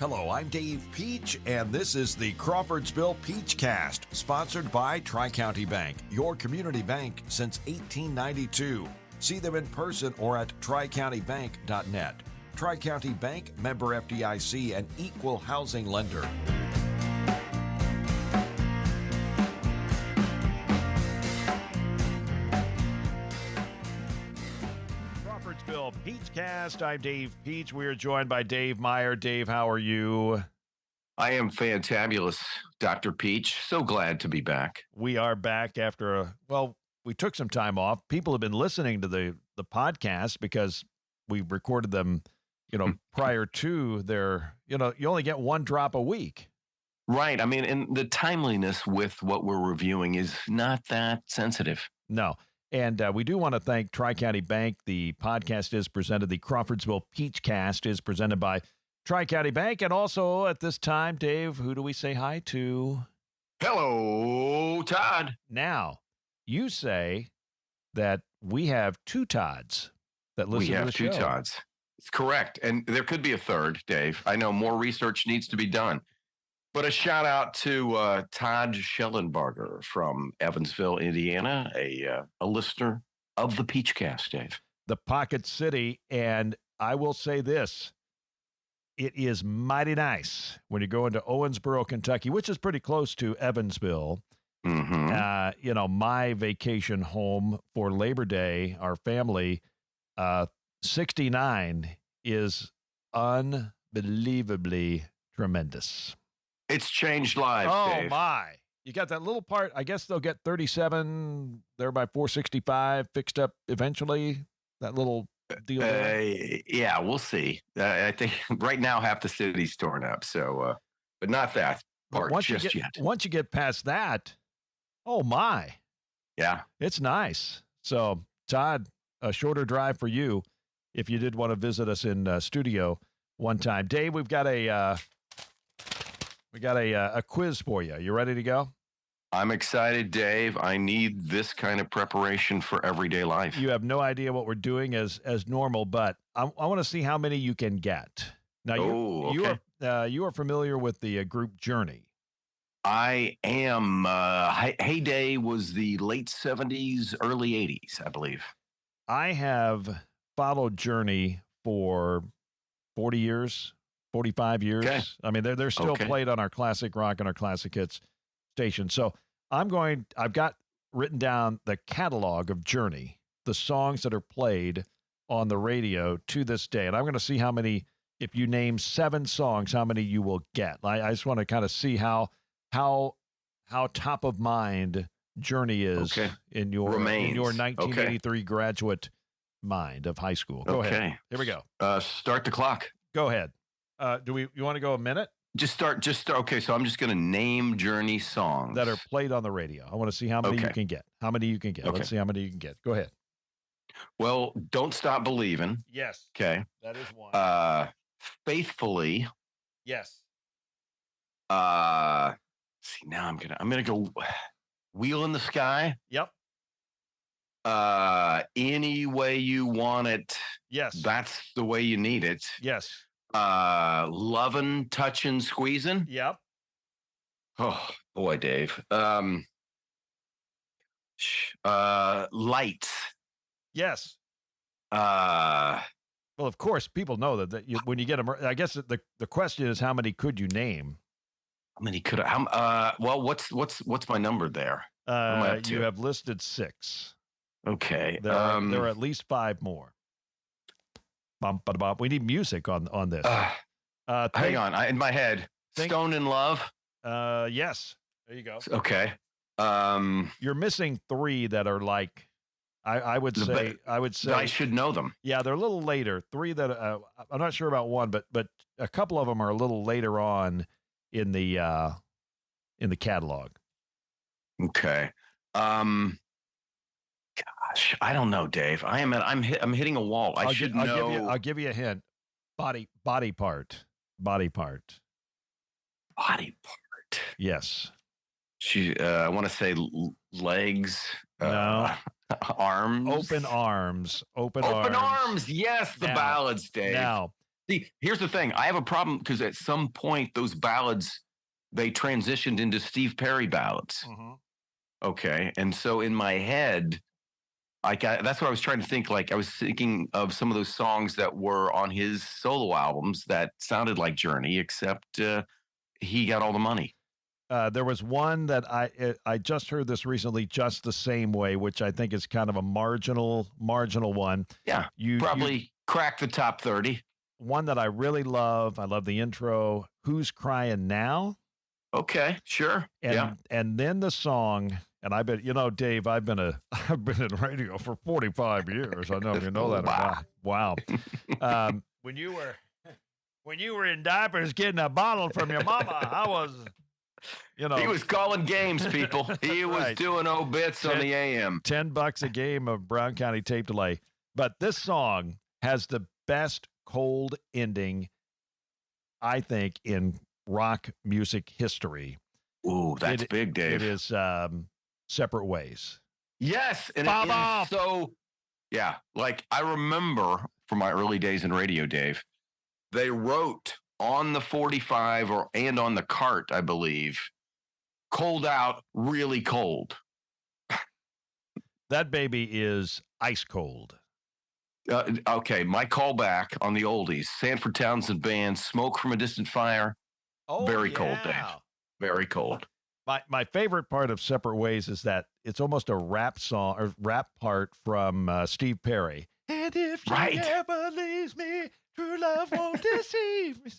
Hello, I'm Dave Peach, and this is the Crawfordsville Peachcast, sponsored by Tri-County Bank, your community bank since 1892. See them in person or at tricountybank.net. Tri-County Bank, member FDIC, and equal housing lender. Crawfordsville Peachcast. I'm Dave Peach. We are joined by Dave Meyer. Dave, how are you? I am fantabulous, Dr. Peach. So glad to be back. We are back after we took some time off. People have been listening to the podcast because we recorded them, prior to their, you only get one drop a week. Right. I mean, and the timeliness with what we're reviewing is not that sensitive. No. And we do want to thank Tri-County Bank. The podcast is presented, the Crawfordsville Peachcast is presented by Tri-County Bank. And also at this time, Dave, who do we say hi to? Hello, Todd. Now, you say that we have two Todds that listen to the show. We have two Todds. It's correct. And there could be a third, Dave. I know more research needs to be done. But a shout out to Todd Schellenbarger from Evansville, Indiana, a listener of the Peachcast, Dave. The Pocket City. And I will say this. It is mighty nice when you go into Owensboro, Kentucky, which is pretty close to Evansville. Mm-hmm. My vacation home for Labor Day, our family, 69 is unbelievably tremendous. It's changed lives, Oh, Dave. my. You got that little part. I guess they'll get 37 there by 465 fixed up eventually. That little deal there. Yeah, we'll see. I think right now half the city's torn up. So, but not that part just yet. Once you get past that, oh, my. Yeah. It's nice. So, Todd, a shorter drive for you if you did want to visit us in studio one time. Dave, we've got a quiz for you. You ready to go? I'm excited, Dave. I need this kind of preparation for everyday life. You have no idea what we're doing as normal, but I want to see how many you can get. Now, you are familiar with the group Journey. I am. Heyday was the late 70s, early 80s, I believe. I have followed Journey for 40 years. 45 years. Okay. I mean, they're still played on our classic rock and our classic hits station. So I've got written down the catalog of Journey, the songs that are played on the radio to this day. And I'm going to see how many, if you name 7 songs, how many you will get. I just want to kind of see how top of mind Journey is in your 1983 graduate mind of high school. Go ahead. Here we go. Start the clock. Go ahead. You want to go a minute? Just start. Okay, so I'm just going to name Journey songs that are played on the radio. I want to see how many you can get. Okay. Let's see how many you can get. Go ahead. Well, Don't Stop Believing. Yes. Okay. That is one. Faithfully. Yes. See, now I'm gonna go Wheel in the Sky. Yep. Any Way You Want It. Yes. That's the Way You Need It. Yes. Lovin', Touchin', Squeezin'. Yep. Oh boy, Dave. Lights. Yes. Well, of course, people know that when you get them. I guess the question is, how many could you name? How many could I? Well, what's my number there? You have listed 6. Okay. There are at least 5 more. Bum, ba, bum. We need music on this. Hang on. In my head. Stone in Love. Yes. There you go. Okay. You're missing 3 that are like, I would say I should know them. Yeah, they're a little later. 3 that I'm not sure about one, but a couple of them are a little later on in the catalog. Okay. Gosh, I don't know, Dave. I'm hitting a wall. I'll give you a hint. Body part. Yes. I want to say legs. No. Arms. Open arms. Yes, the ballads, Dave. Now, See, here's the thing. I have a problem because at some point those ballads they transitioned into Steve Perry ballads. Mm-hmm. Okay, and so in my head, that's what I was trying to think. Like I was thinking of some of those songs that were on his solo albums that sounded like Journey, except he got all the money. There was one that I just heard this recently, Just the Same Way, which I think is kind of a marginal one. Yeah, you probably crack the top 30. One that I really love. I love the intro. Who's Crying Now? Okay, sure. And then the song, and I bet Dave, I've been in radio for 45 years. I don't know if you know that or not. Wow. When you were in diapers getting a bottle from your mama, I was. He was calling games, people. He was doing obits on the AM. $10 a game of Brown County tape delay. But this song has the best cold ending, I think, in rock music history. Ooh, that's big, Dave. It is Separate Ways. Yes, and it is so. Yeah, like I remember from my early days in radio, Dave. They wrote on the 45 and on the cart, I believe, cold out, really cold. That baby is ice cold. Okay, my callback on the oldies, Sanford Townsend Band, Smoke from a Distant Fire. Oh, very cold, Dave. Very cold. My favorite part of Separate Ways is that it's almost a rap song or rap part from Steve Perry. And if she ever leaves me, true love won't deceive me.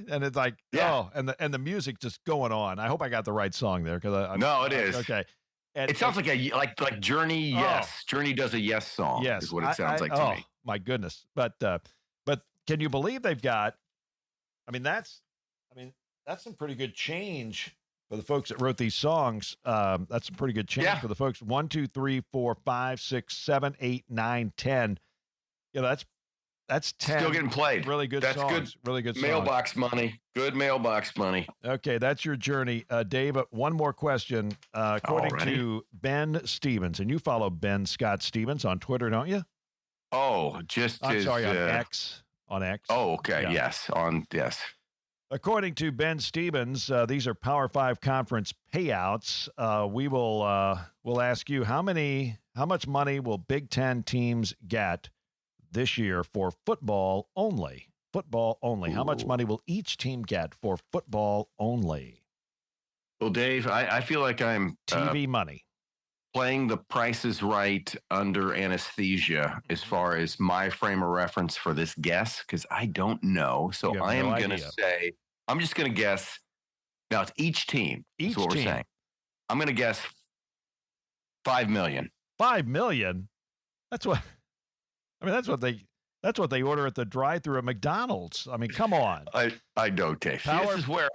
And it's like, and the music just going on. I hope I got the right song there because no, it is okay. And it sounds like Journey. Yes, Journey does a yes song. Yes, is what it sounds like to me. My goodness! But can you believe they've got? That's some pretty good change for the folks that wrote these songs. That's some pretty good change for the folks. 1, 2, 3, 4, 5, 6, 7, 8, 9, 10. That's 10. Still getting played. Really good songs. Good. Really good songs. Mailbox money. Good mailbox money. Okay, that's your journey. Dave, one more question. According to Ben Stevens, and you follow Ben Scott Stevens on Twitter, don't you? Oh, I'm sorry, on X. On X. Oh, okay. Yeah. Yes. According to Ben Stevens, these are Power 5 conference payouts. We'll ask you how much money will Big Ten teams get this year for football only? Football only. Ooh. How much money will each team get for football only? Well, Dave, I feel like I'm TV money. Playing the Price is Right under anesthesia as far as my frame of reference for this guess, because I don't know. So I am going to say, I'm just going to guess. Now it's each team. That's what we're saying. I'm going to guess $5 million. $5 million? That's what they order at the drive-thru at McDonald's. I mean, come on. I know, Dave. This is where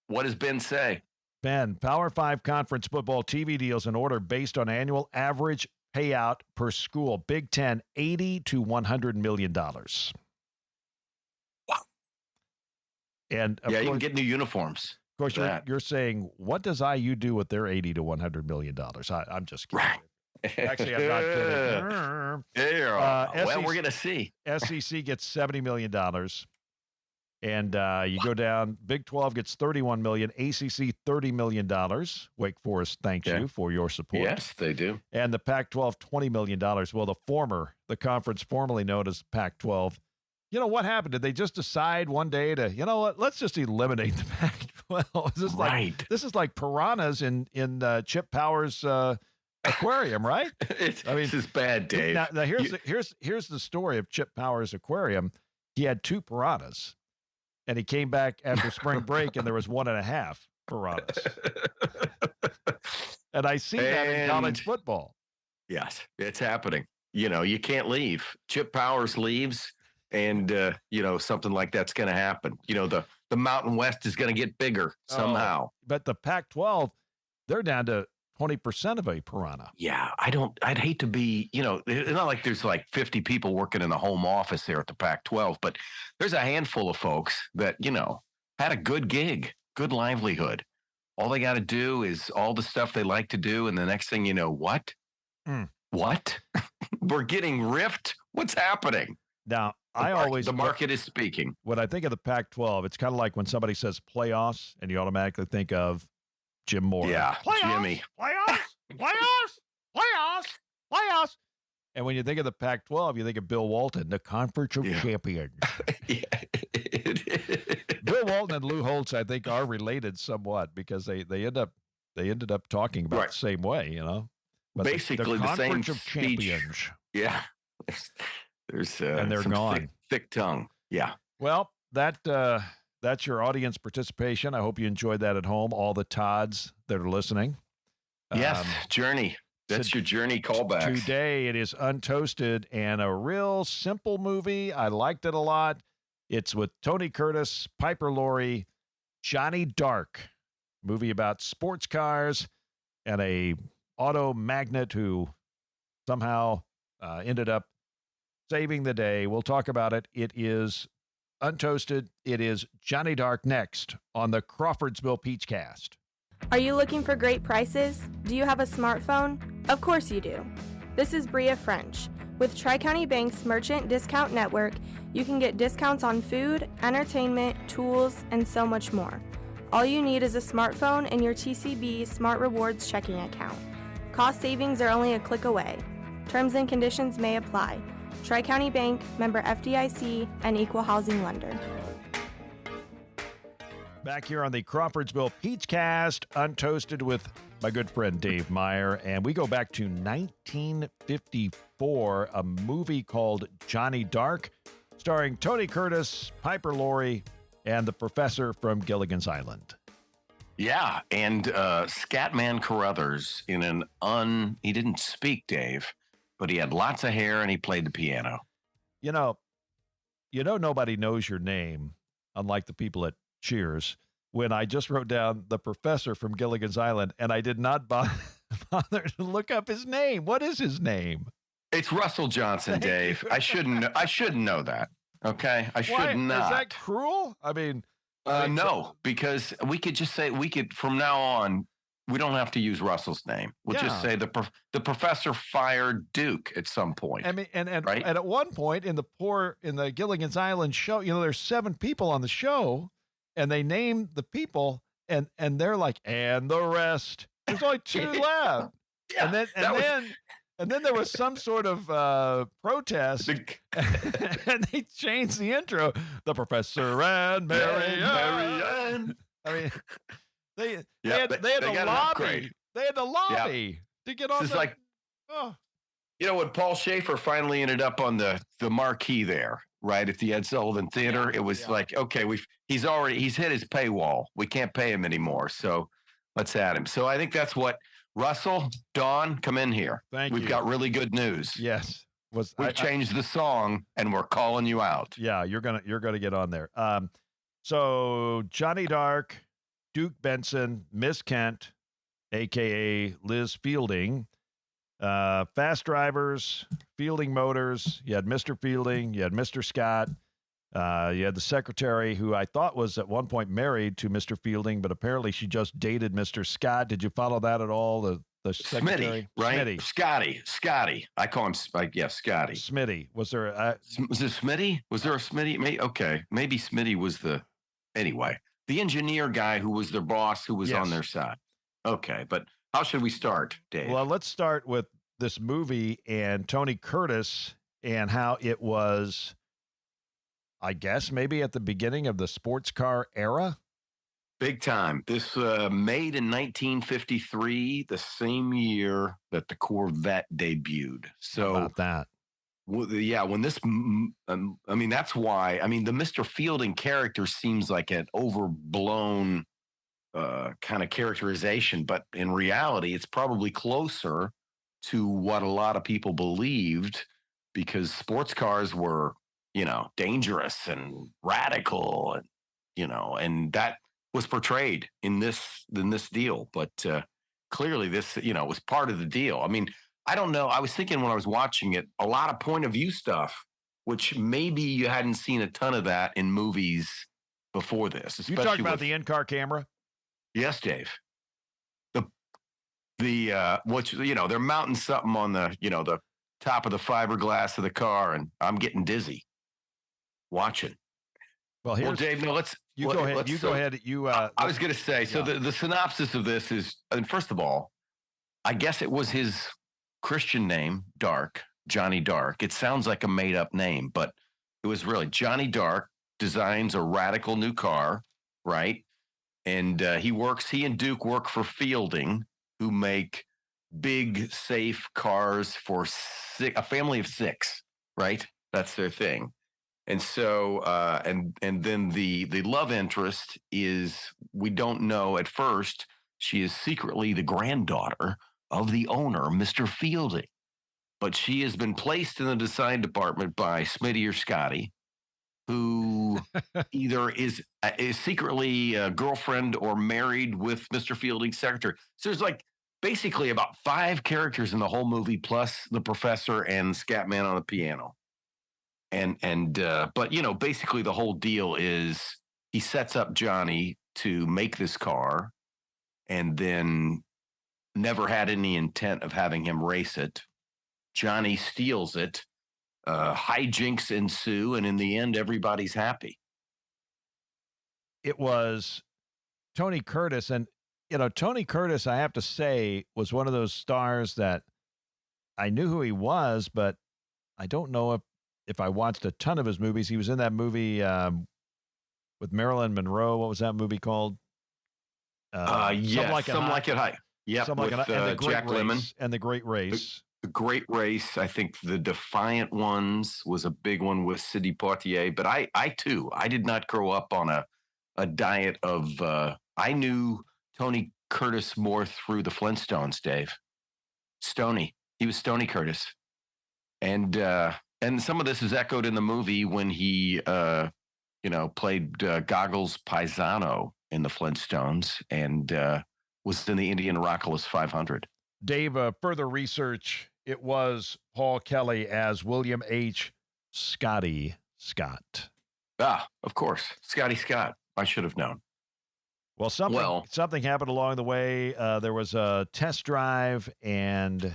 what does Ben say? Ben, Power 5 conference football TV deals in order based on annual average payout per school. Big Ten, $80 to $100 million. Wow. And you can get new uniforms. Of course, you're saying, what does IU do with their $80 to $100 million? I'm just kidding. Right. Actually, I'm not kidding. Well, we're going to see. SEC gets $70 million. And you go down, Big 12 gets $31 million, ACC $30 million. Wake Forest thanks you for your support. Yes, they do. And the Pac-12, $20 million. Well, the conference formerly known as Pac-12, what happened? Did they just decide one day to, let's just eliminate the Pac-12? This is like piranhas in Chip Powers' aquarium, right? This is bad, Dave. Now here's the story of Chip Powers' aquarium. He had 2 piranhas. And he came back after spring break, and there was 1.5 piranhas. And I see that in college football. Yes, it's happening. You can't leave. Chip Powers leaves, and something like that's going to happen. The Mountain West is going to get bigger somehow. But the Pac-12, they're down to 20% of a piranha. Yeah, I'd hate to be, it's not like there's like 50 people working in the home office there at the Pac-12, but there's a handful of folks that, had a good gig, good livelihood. All they got to do is all the stuff they like to do. And the next thing you know, what? What? We're getting riffed? What's happening? Now, The market is speaking. When I think of the Pac-12, it's kind of like when somebody says playoffs, and you automatically think of Jim Moore. Yeah, playoffs, Jimmy. Playoffs. And when you think of the Pac-12, you think of Bill Walton, the Conference of Champions. Bill Walton and Lou Holtz, I think, are related somewhat because they ended up talking about the same way, But basically the same Conference of Champions. Yeah, there's and they're some gone. Thick tongue. Yeah. Well, that's your audience participation. I hope you enjoyed that at home. All the Todds that are listening. Yes, Journey. That's your Journey callback. Today it is Untoasted and a real simple movie. I liked it a lot. It's with Tony Curtis, Piper Laurie, Johnny Dark. Movie about sports cars and a auto magnate who somehow ended up saving the day. We'll talk about it. It is Untoasted. It is Johnny Dark next on the Crawfordsville Peachcast. Are you looking for great prices? Do you have a smartphone? Of course you do. This is Bria French. With Tri-County Bank's Merchant Discount Network, you can get discounts on food, entertainment, tools, and so much more. All you need is a smartphone and your TCB Smart Rewards checking account. Cost savings are only a click away. Terms and conditions may apply. Tri-County Bank, member FDIC, and equal housing lender. Back here on the Crawfordsville Peachcast, Untoasted with my good friend Dave Meyer. And we go back to 1954, a movie called Johnny Dark, starring Tony Curtis, Piper Laurie, and the professor from Gilligan's Island. Yeah, and Scatman Carruthers he didn't speak, Dave, but he had lots of hair and he played the piano. Nobody knows your name, unlike the people at Cheers, when I just wrote down the professor from Gilligan's Island, and I did not bother to look up his name. What is his name? It's Russell Johnson, Dave. I shouldn't know that. Okay, I should not. Is that cruel? I mean, no, because we could just say from now on. We don't have to use Russell's name. We'll just say the professor fired Duke at some point. I mean, and right? And at one point in the Gilligan's Island show, there's 7 people on the show, and they name the people, and they're like, and the rest. There's only 2 left. Yeah, and then there was some sort of protest, and they changed the intro. The professor and Mary Ann. I mean, they had to lobby. They had to lobby to get on. This is when Paul Schaefer finally ended up on the marquee there, right at the Ed Sullivan Theater. It was like, okay, he's hit his paywall. We can't pay him anymore, so let's add him. So I think that's what Russell, Dawn, come in here. We've got really good news. Yes, we've changed the song and we're calling you out. Yeah, you're gonna get on there. So Johnny Dark, Duke Benson, Miss Kent, a.k.a. Liz Fielding, Fast Drivers, Fielding Motors. You had Mr. Fielding. You had Mr. Scott. You had the secretary, who I thought was at one point married to Mr. Fielding, but apparently she just dated Mr. Scott. Did you follow that at all? The secretary? Smitty, right? Smitty. Scotty. I call him, Scotty. Smitty. Was there was it Smitty? Was there a Smitty? Okay. Maybe Smitty was anyway. The engineer guy who was their boss, who was on their side. Okay, but how should we start, Dave? Well, let's start with this movie and Tony Curtis and how it was, I guess, maybe at the beginning of the sports car era. Big time. This made in 1953, the same year that the Corvette debuted. So how about that? When this, that's why. I mean, the Mr. Fielding character seems like an overblown kind of characterization, but in reality, it's probably closer to what a lot of people believed, because sports cars were, dangerous and radical, and and that was portrayed in this deal. But clearly, this was part of the deal. I mean, I don't know. I was thinking when I was watching it, a lot of point of view stuff, which maybe you hadn't seen a ton of that in movies before this. You talking about the in-car camera? Yes, Dave. They're mounting something on the top of the fiberglass of the car, and I'm getting dizzy. watching. Well, Dave, no, you go ahead. You go ahead. I was going to say, so the synopsis of this is, and first of all, I guess it was his Christian name, Dark, Johnny Dark. It sounds like a made up name, but it was really Johnny Dark designs a radical new car, right? And he and Duke work for Fielding, who make big, safe cars for a family of 6, right? That's their thing. And so, and then the love interest is, we don't know at first, she is secretly the granddaughter of the owner, Mr. Fielding. But she has been placed in the design department by Smitty or Scotty, who either is secretly a girlfriend or married with Mr. Fielding's secretary. So there's like basically about 5 characters in the whole movie, plus the professor and Scatman on the piano. But, you know, basically the whole deal is he sets up Johnny to make this car and then never had any intent of having him race it. Johnny steals it. Hijinks ensue, and in the end, everybody's happy. It was Tony Curtis, and you know, Tony Curtis, I have to say, was one of those stars that I knew who he was, but I don't know if I watched a ton of his movies. He was in that movie with Marilyn Monroe. What was that movie called? Some Like It High. Yeah, with Jack Lemmon. And The Great Race. The Great Race, I think The Defiant Ones was a big one with Sidney Poitier. But I too, I did not grow up on a diet of, I knew Tony Curtis more through the Flintstones, Dave. Stoney. He was Stoney Curtis. And some of this is echoed in the movie when he, played Goggles Paisano in the Flintstones and was in the Indianapolis 500. Dave, further research, it was Paul Kelly as William H. Scotty Scott. Ah, of course. Scotty Scott. I should have known. Well, something happened along the way. There was a test drive, and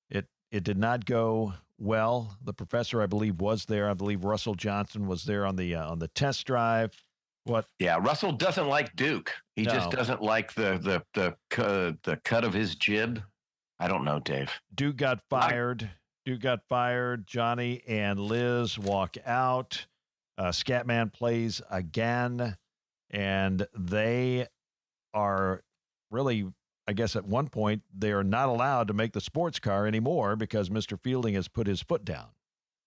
it did not go well. The professor, I believe, was there. I believe Russell Johnson was there on the test drive. What? Yeah, Russell doesn't like Duke. He just doesn't like the cut of his jib. I don't know, Dave. Duke got fired. Johnny and Liz walk out. Scatman plays again, and they are really, I guess at one point, they are not allowed to make the sports car anymore because Mr. Fielding has put his foot down.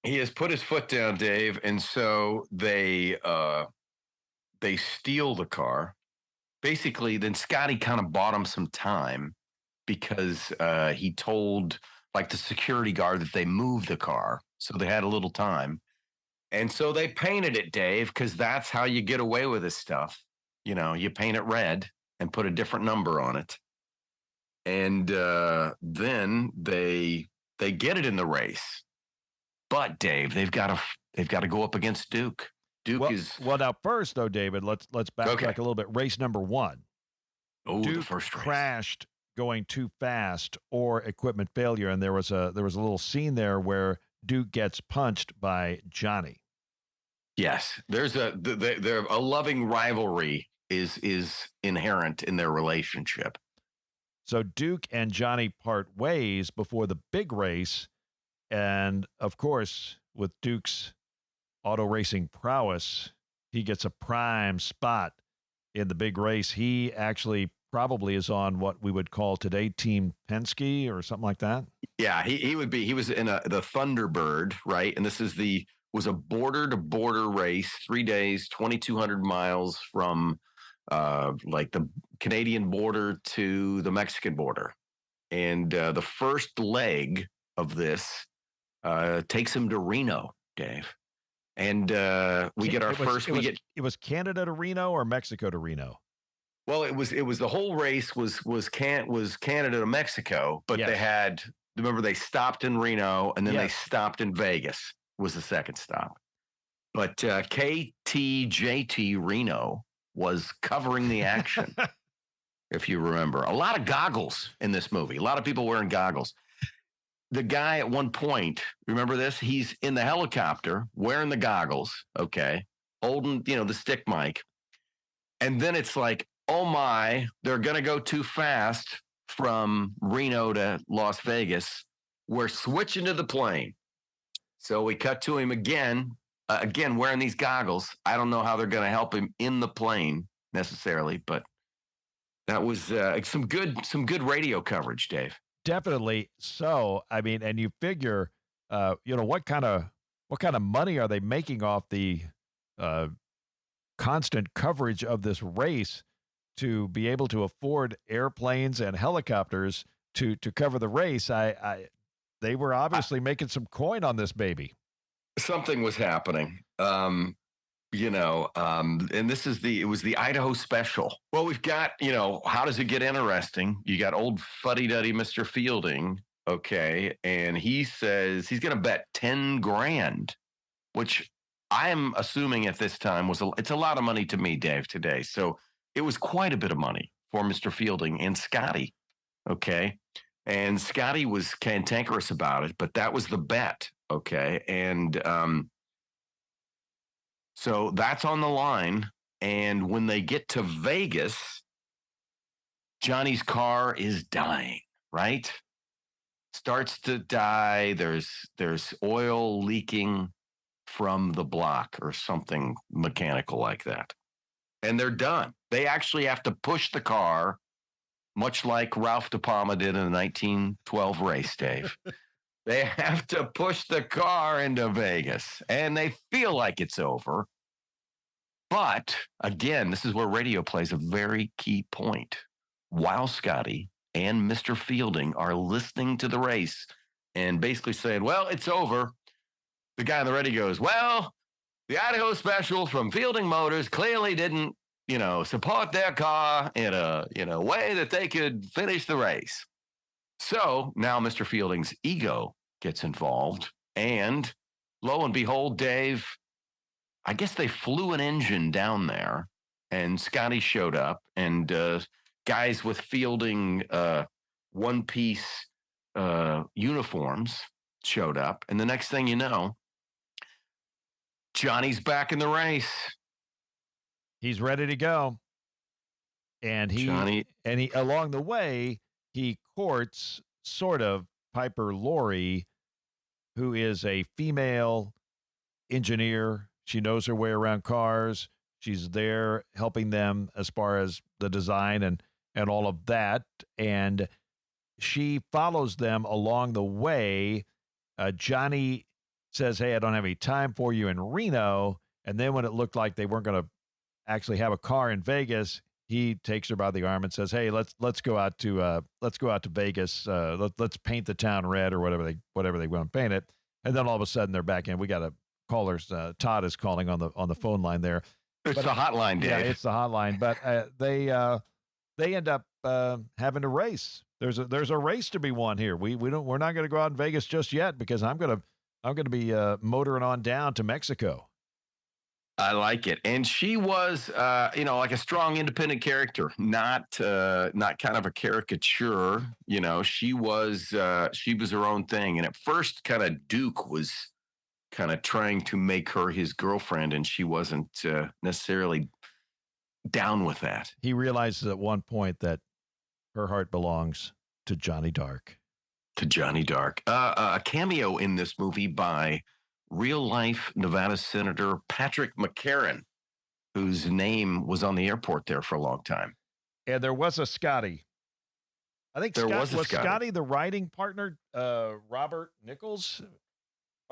He has put his foot down, Dave, and so they steal the car. Basically, then Scotty kind of bought him some time because he told like the security guard that they moved the car. So they had a little time. And so they painted it, Dave, because that's how you get away with this stuff. You know, you paint it red and put a different number on it. And then they get it in the race. But Dave, they've got to go up against Duke. Now first though, David, let's backtrack a little bit. Race number 1. Oh, Duke the first race crashed going too fast or equipment failure, and there was a little scene there where Duke gets punched by Johnny. Yes, there's a loving rivalry is inherent in their relationship. So Duke and Johnny part ways before the big race, and of course, with Duke's auto racing prowess, he gets a prime spot in the big race. He actually probably is on what we would call today Team Penske or something like that. Yeah, he would be. He was in the Thunderbird, right? And this was a border-to-border race, 3 days, 2,200 miles from like the Canadian border to the Mexican border. And the first leg of this takes him to Reno, Dave. And it was Canada to Reno or Mexico to Reno? Well, it was the whole race was Canada to Mexico, but yes. They stopped in Reno and then they stopped in Vegas was the second stop. But KTJT Reno was covering the action. If you remember, a lot of goggles in this movie, a lot of people wearing goggles. the guy at one point, remember this? He's in the helicopter wearing the goggles, okay, holding, the stick mic. And then it's like, oh my, they're going to go too fast from Reno to Las Vegas. We're switching to the plane. So we cut to him again wearing these goggles. I don't know how they're going to help him in the plane necessarily, but that was some good radio coverage, Dave. Definitely. So, I mean, and you figure, what kind of money are they making off the constant coverage of this race to be able to afford airplanes and helicopters to cover the race? They were obviously making some coin on this baby. Something was happening. And it was the Idaho special. Well, we've got, how does it get interesting? You got old fuddy-duddy Mr. Fielding, okay, and he says he's going to bet 10 grand, which I'm assuming at this time it's a lot of money to me, Dave, today. So it was quite a bit of money for Mr. Fielding and Scotty, okay? And Scotty was cantankerous about it, but that was the bet, okay? And so that's on the line. And when they get to Vegas, Johnny's car is dying, right? Starts to die. There's oil leaking from the block or something mechanical like that. And they're done. They actually have to push the car, much like Ralph De Palma did in the 1912 race, Dave. They have to push the car into Vegas, and they feel like it's over. But again, this is where radio plays a very key point. While Scotty and Mr. Fielding are listening to the race and basically saying, well, it's over, the guy on the radio goes, well, the Idaho special from Fielding Motors clearly didn't, support their car in a, way that they could finish the race. So now Mr. Fielding's ego gets involved, and lo and behold, Dave, I guess they flew an engine down there, and Scotty showed up, and guys with Fielding one-piece uniforms showed up, and the next thing you know, Johnny's back in the race. He's ready to go. And he along the way, he courts sort of Piper Laurie, who is a female engineer. She knows her way around cars. She's there helping them as far as the design and all of that. And she follows them along the way. Johnny says, hey, I don't have any time for you in Reno. And then when it looked like they weren't going to actually have a car in Vegas, he takes her by the arm and says, hey, let's go out to Vegas. Let's paint the town red or whatever they want to paint it. And then all of a sudden they're back in. We got a callers. Todd is calling on the phone line there. It's the hotline, Dave. Yeah, it's the hotline. But they end up having a race. There's a race to be won here. We're not going to go out in Vegas just yet because I'm going to be motoring on down to Mexico. I like it. And she was, like a strong, independent character, not kind of a caricature. She was her own thing. And at first, kind of Duke was kind of trying to make her his girlfriend, and she wasn't necessarily down with that. He realizes at one point that her heart belongs to Johnny Dark. A cameo in this movie by real-life Nevada Senator Patrick McCarran, whose name was on the airport there for a long time. And there was a Scotty. I think was Scotty the riding partner, Robert Nichols?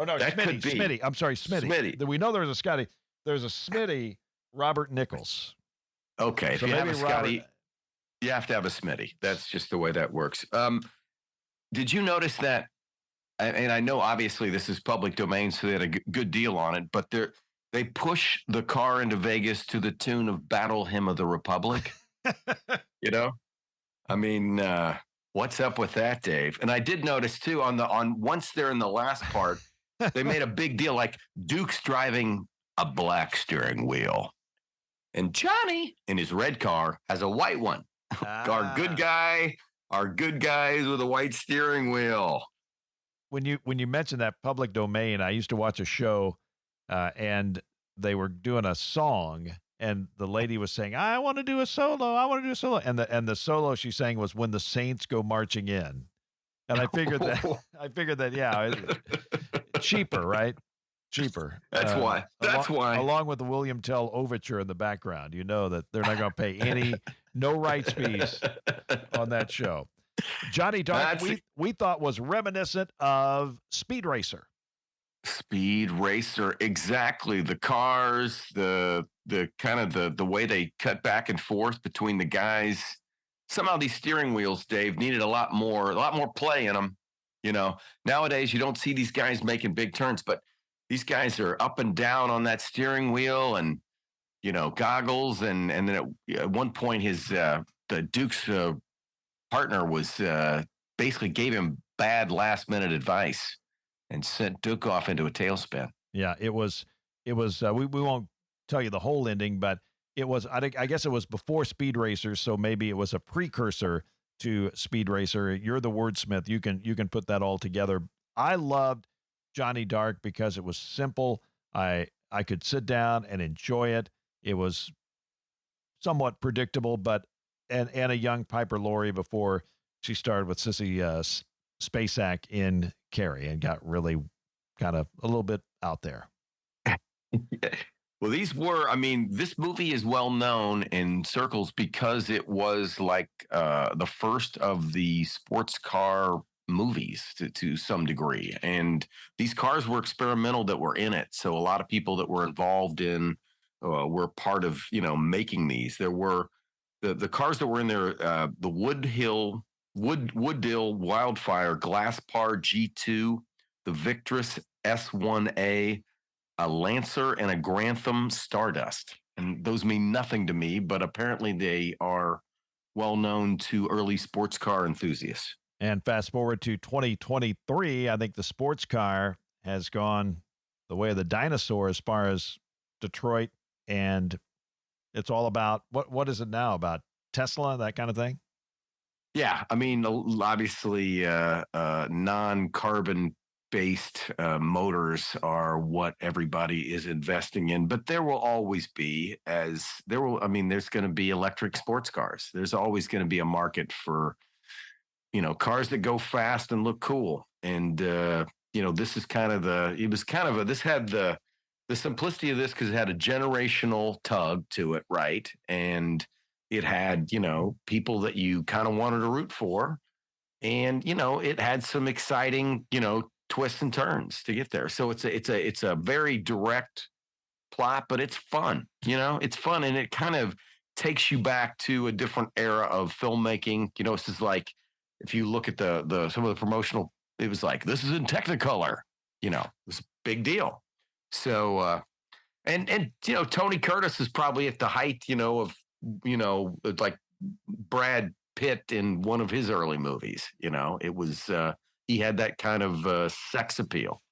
Oh, no, that could be. Smitty. I'm sorry, Smitty. We know there's a Scotty. There's a Smitty, Robert Nichols. Okay, so if you have a Scotty, you have to have a Smitty. That's just the way that works. Did you notice that? And I know obviously this is public domain, so they had a good deal on it, but they push the car into Vegas to the tune of Battle Hymn of the Republic. I mean, what's up with that, Dave? And I did notice too on once they're in the last part, they made a big deal, like Duke's driving a black steering wheel, and Johnny in his red car has a white one. Our good guys with a white steering wheel. when you mentioned that public domain, I used to watch a show, and they were doing a song, and the lady was saying, "I want to do a solo. I want to do a solo," and the solo she sang was "When the Saints Go Marching In," and I figured that yeah, cheaper, right? Cheaper. That's why. That's why. Along with the William Tell overture in the background, you know that they're not going to pay no rights fees on that show. Johnny Dark, we thought was reminiscent of Speed Racer. Speed Racer, exactly. The cars, the kind of the way they cut back and forth between the guys. Somehow these steering wheels, Dave, needed a lot more play in them. You know, nowadays you don't see these guys making big turns, but these guys are up and down on that steering wheel, and you know, goggles, and then at one point the Duke's partner was basically gave him bad last minute advice and sent Duke off into a tailspin. Yeah, it was. We won't tell you the whole ending, but it was. I guess it was before Speed Racer, so maybe it was a precursor to Speed Racer. You're the wordsmith. You can put that all together. I loved Johnny Dark because it was simple. I could sit down and enjoy it. It was somewhat predictable, but and a young Piper Laurie before she started with Sissy Spacek in Carrie and got really kind of a little bit out there. Well, this movie is well known in circles because it was like the first of the sports car movies to some degree. And these cars were experimental that were in it. So a lot of people that were involved in were part of, making these. There were the cars that were in there, the Wooddill Wildfire, Glasspar G2, the Victress S1A, a Lancer, and a Grantham Stardust. And those mean nothing to me, but apparently they are well known to early sports car enthusiasts. And fast forward to 2023, I think the sports car has gone the way of the dinosaur as far as Detroit, and it's all about what is it now, about Tesla, that kind of thing? Yeah, obviously non-carbon based motors are what everybody is investing in, but there will always be, there's going to be electric sports cars. There's always going to be a market for cars that go fast and look cool. And this is this had the simplicity of this because it had a generational tug to it, right? And it had people that you kind of wanted to root for, and it had some exciting twists and turns to get there. So it's a very direct plot, but it's fun. It's fun, and it kind of takes you back to a different era of filmmaking. This is like, if you look at the some of the promotional, it was like, this is in Technicolor. It's a big deal. So and Tony Curtis is probably at the height of like Brad Pitt in one of his early movies. It was he had that kind of sex appeal.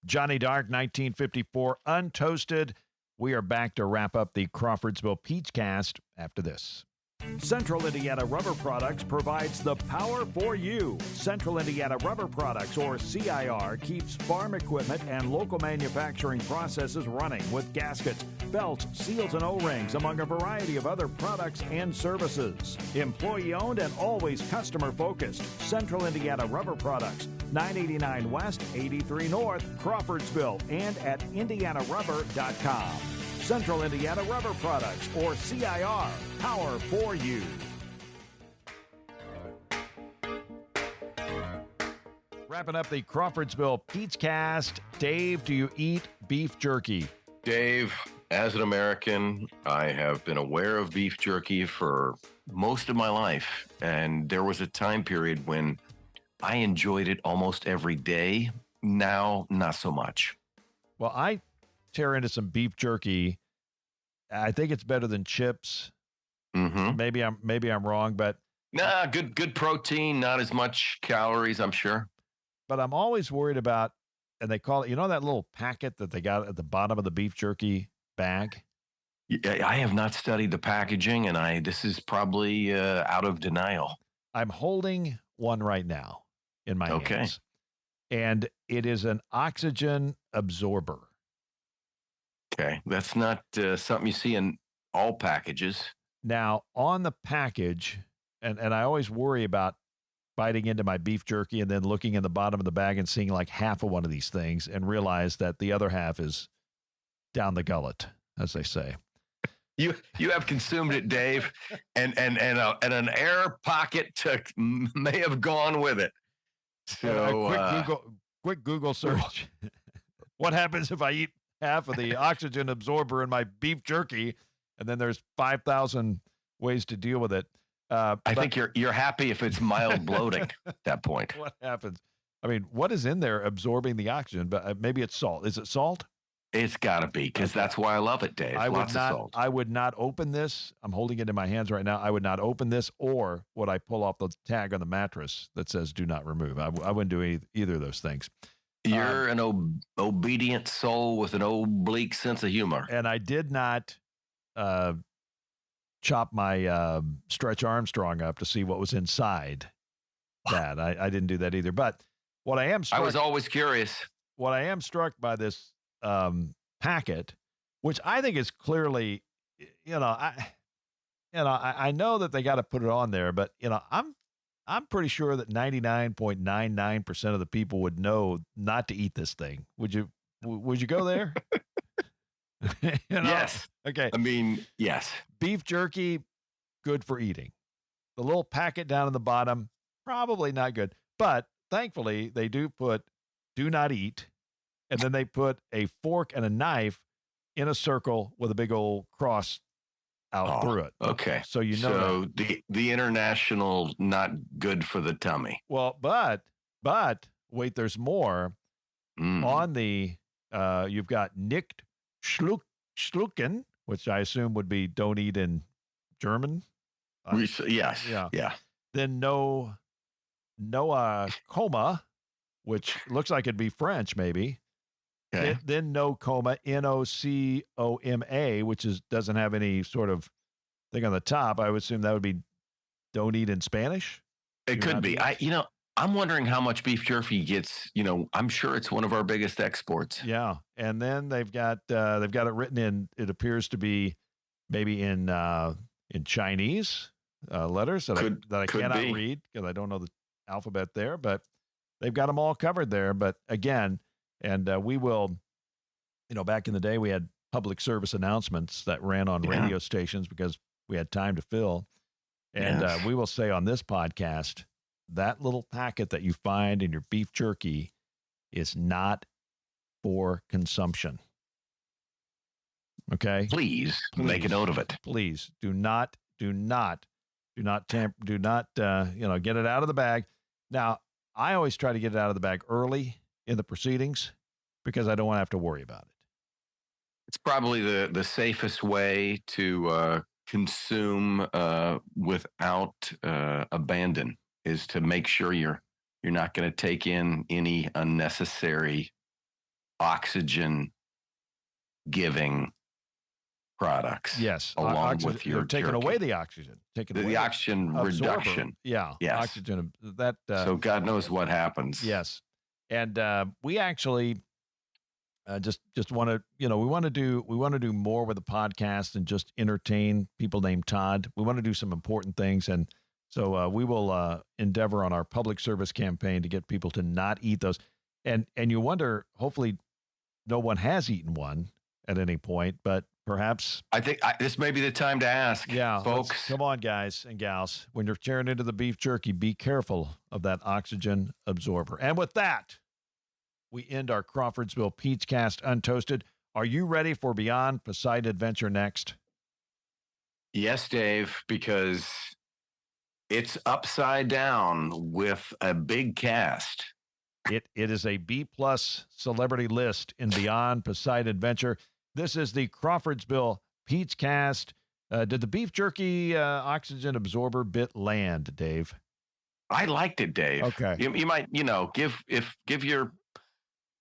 Johnny Dark, 1954, Untoasted. We are back to wrap up the Crawfordsville Peachcast after this. Central Indiana Rubber Products provides the power for you. Central Indiana Rubber Products, or CIR, keeps farm equipment and local manufacturing processes running with gaskets, belts, seals, and O-rings, among a variety of other products and services. Employee-owned and always customer-focused. Central Indiana Rubber Products, 989 West, 83 North, Crawfordsville, and at indianarubber.com. Central Indiana Rubber Products, or CIR, power for you. Wrapping up the Crawfordsville Peachcast. Dave, do you eat beef jerky? Dave, as an American, I have been aware of beef jerky for most of my life. And there was a time period when I enjoyed it almost every day. Now, not so much. Well, I tear into some beef jerky. I think it's better than chips. Mm-hmm. Maybe I'm wrong, but good protein, not as much calories, I'm sure. But I'm always worried about, and they call it, that little packet that they got at the bottom of the beef jerky bag? I have not studied the packaging, and this is probably out of denial. I'm holding one right now in my hands. and it is an oxygen absorber. Okay, that's not something you see in all packages. Now, on the package, and I always worry about biting into my beef jerky and then looking in the bottom of the bag and seeing like half of one of these things and realize that the other half is down the gullet, as they say. You have consumed it, Dave, and an air pocket may have gone with it. So quick Google search. What happens if I eat half of the oxygen absorber in my beef jerky? And then there's 5,000 ways to deal with it. I think you're happy if it's mild bloating at that point. What happens? I mean, what is in there absorbing the oxygen? But maybe it's salt. Is it salt? It's got to be, because that's why I love it, Dave. Lots of salt. I would not open this. I'm holding it in my hands right now. I would not open this, or would I pull off the tag on the mattress that says "Do not remove"? I wouldn't do either of those things. You're an obedient soul with an oblique sense of humor. And I did not chop my Stretch Armstrong up to see what was inside that. I didn't do that either. But what I am struck, I was always curious. What I am struck by this packet, which I think is clearly, I know that they got to put it on there, but I'm pretty sure that 99.99% of the people would know not to eat this thing. Would you go there? Yes. Okay. I mean, yes. Beef jerky, good for eating. The little packet down in the bottom, probably not good. But thankfully, they do put "do not eat," and then they put a fork and a knife in a circle with a big old cross out through it. Okay. So So the international not good for the tummy. Well, but wait, there's more. On the you've got nicht schlucken, which I assume would be don't eat in German. Yes. Yeah. Then no coma, which looks like it'd be French maybe. Okay. Then no coma, NOCOMA, which doesn't have any sort of thing on the top. I would assume that would be don't eat in Spanish. It could be. I'm wondering how much beef jerky gets. I'm sure it's one of our biggest exports. Yeah, and then they've got it written in. It appears to be maybe in Chinese letters that I cannot read because I don't know the alphabet there. But they've got them all covered there. But again, and we will, back in the day we had public service announcements that ran on radio stations because we had time to fill, and we will say on this podcast, that little packet that you find in your beef jerky is not for consumption. Okay? Please make a note of it. Please do not get it out of the bag. Now, I always try to get it out of the bag early in the proceedings because I don't want to have to worry about it. It's probably the safest way to consume without abandon. Is to make sure you're not going to take in any unnecessary oxygen giving products. Yes, along with your taking jerky. Away the oxygen, the oxygen reduction. Yeah, yes. Oxygen that. So God knows what happens. Yes, and we actually just want to we want to do more with the podcast and just entertain people named Todd. We want to do some important things and. So we will endeavor on our public service campaign to get people to not eat those. And you wonder, hopefully no one has eaten one at any point, but perhaps. I think this may be the time to ask, folks. Come on, guys and gals. When you're tearing into the beef jerky, be careful of that oxygen absorber. And with that, we end our Crawfordsville Peachcast Untoasted. Are you ready for Beyond Poseidon Adventure next? Yes, Dave, because it's upside down with a big cast. It is a B-plus celebrity list in Beyond Poseidon Adventure. This is the Crawfordsville Peachcast. Did the beef jerky oxygen absorber bit land, Dave? I liked it, Dave. Okay. You might,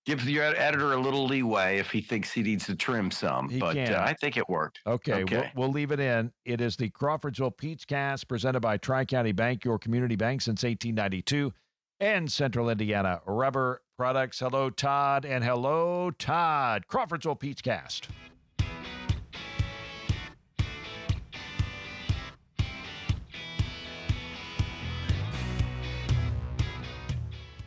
give your editor a little leeway if he thinks he needs to trim some, but I think it worked. Okay. We'll leave it in. It is the Crawfordsville Peachcast presented by Tri-County Bank, your community bank since 1892. and Central Indiana Rubber Products. Hello, Todd, and hello, Todd. Crawfordsville Peachcast.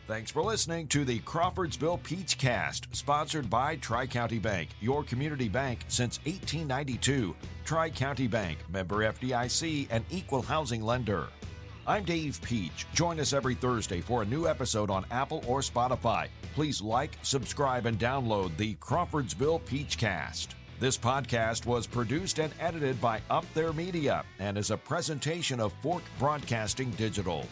Thanks for listening to the Crawfordsville Peachcast, sponsored by Tri-County Bank, your community bank since 1892. Tri-County Bank, member FDIC, and equal housing lender. I'm Dave Peach. Join us every Thursday for a new episode on Apple or Spotify. Please like, subscribe, and download the Crawfordsville Peachcast. This podcast was produced and edited by Up There Media and is a presentation of Fork Broadcasting Digital.